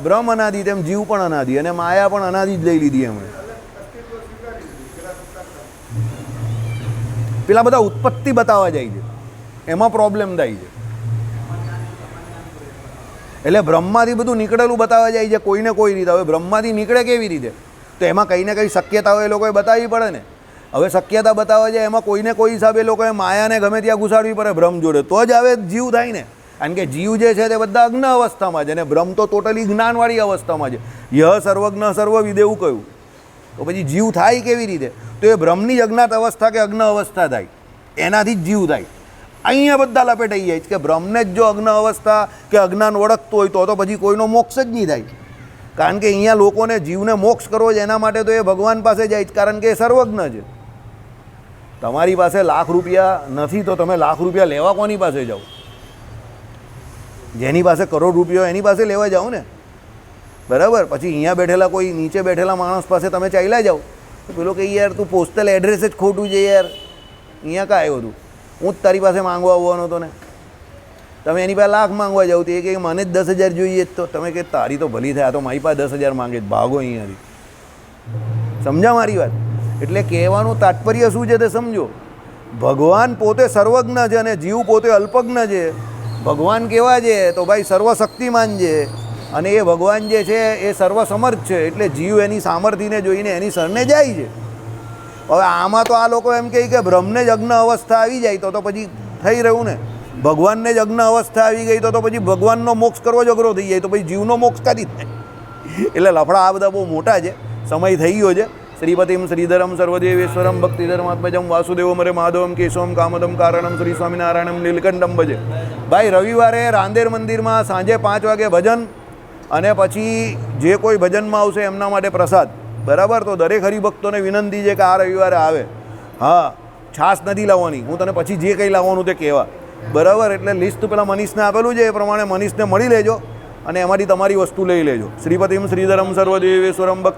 બ્રહ્મ અનાદિ તેમ જીવ પણ અનાદિ, અને માયા પણ અનાદિ જ લઈ લીધી એમણે. પેલા બધા ઉત્પત્તિ બતાવવા જાય છે, એમાં પ્રોબ્લેમ થાય છે. એટલે બ્રહ્માથી બધું નીકળેલું બતાવવા જાય છે કોઈને કોઈ રીતે. હવે બ્રહ્માથી નીકળે કેવી રીતે? તો એમાં કંઈ ને કંઈ શક્યતાઓ એ લોકોએ બતાવવી પડે ને. હવે શક્યતા બતાવવા જાય એમાં કોઈને કોઈ હિસાબે એ લોકોએ માયાને ગમે ત્યાં ઘુસાડવી પડે બ્રહ્મ જોડે, તો જ હવે જીવ થાય ને. કારણ કે જીવ જે છે તે બધા અજ્ઞ અવસ્થામાં છે, અને બ્રહ્મ તો ટોટલી જ્ઞાનવાળી અવસ્થામાં છે. યહ સર્વજ્ઞ સર્વવિદ એવું કહ્યું, તો પછી જીવ થાય કેવી રીતે? તો એ બ્રહ્મની જ અજ્ઞાત અવસ્થા કે અજ્ઞ અવસ્થા થાય, એનાથી જ જીવ થાય. અહીંયા બધા લપેટાઈ જાય છે કે બ્રહ્મને જ જો અજ્ઞ અવસ્થા કે અજ્ઞાન ઓળખતું હોય તો પછી કોઈનો મોક્ષ જ નહીં થાય. કારણ કે અહીંયા લોકોને જીવને મોક્ષ કરવો છે, એના માટે તો એ ભગવાન પાસે જાય છે, કારણ કે એ સર્વજ્ઞ છે. તમારી પાસે લાખ રૂપિયા નથી તો તમે લાખ રૂપિયા લેવા કોની પાસે જાઓ? જેની પાસે કરોડ રૂપિયા એની પાસે લેવા જાઓ ને, બરાબર? પછી અહીંયા બેઠેલા કોઈ નીચે બેઠેલા માણસ પાસે તમે ચાલ્યા જાઓ તો પેલો કે યાર તું પોસ્ટલ એડ્રેસ જ ખોટું છે યાર, અહીંયા કાં આવ્યો તું? હું જ તારી પાસે માંગવા આવવાનો હતો ને. તમે એની પાસે લાખ માંગવા જાઓ તો એ કે મને જ 10,000 જોઈએ જ. તો તમે કે તારી તો ભલી થાય, તો મારી પાસે 10,000 માંગે જ, ભાગો અહીંયાથી. સમજા મારી વાત? એટલે કહેવાનું તાત્પર્ય શું છે તે સમજો. ભગવાન પોતે સર્વજ્ઞ છે અને જીવ પોતે અલ્પજ્ઞ છે. ભગવાન કેવા છે તો ભાઈ સર્વશક્તિમાન છે, અને એ ભગવાન જે છે એ સર્વસમર્થ છે. એટલે જીવ એની સામર્થ્યને જોઈને એની શરણે જાય છે. હવે આમાં તો આ લોકો એમ કહે કે બ્રહ્મને જ અજ્ઞ અવસ્થા આવી જાય તો પછી થઈ રહ્યું ને. ભગવાનને જ અજ્ઞ અવસ્થા આવી ગઈ તો પછી ભગવાનનો મોક્ષ કરવો જ અઘરો થઈ જાય, તો પછી જીવનો મોક્ષ કરી થાય. એટલે લફડા આ બધા બહુ મોટા છે. સમય થઈ ગયો છે. શ્રીપતિમ શ્રીધરમ સર્વદેવેશ્વરમ ભક્તિધર્માત્મજમ વાસુદેવમરે માધવમ કેશવમ કામદમ કારણમ શ્રી સ્વામિનારાયણમ નીલકંઠમ ભજે. ભાઈ રવિવારે રાંદેર મંદિરમાં સાંજે 5 વાગે ભજન, અને પછી જે કોઈ ભજનમાં આવશે એમના માટે પ્રસાદ, બરાબર. તો દરેક હરિભક્તોને વિનંતી છે કે આ રવિવારે આવે. હા, છાશ નથી લાવવાની, હું તને પછી જે કંઈ લાવવાનું તે કહેવા, બરાબર. એટલે લિસ્ટ પેલા મનીષને આપેલું છે એ પ્રમાણે મનીષને મળી લેજો અને એમાંથી તમારી વસ્તુ લઈ લેજો. શ્રીપતિમ શ્રીધરમ સર્વદેવેશ્વરમ ભક્ત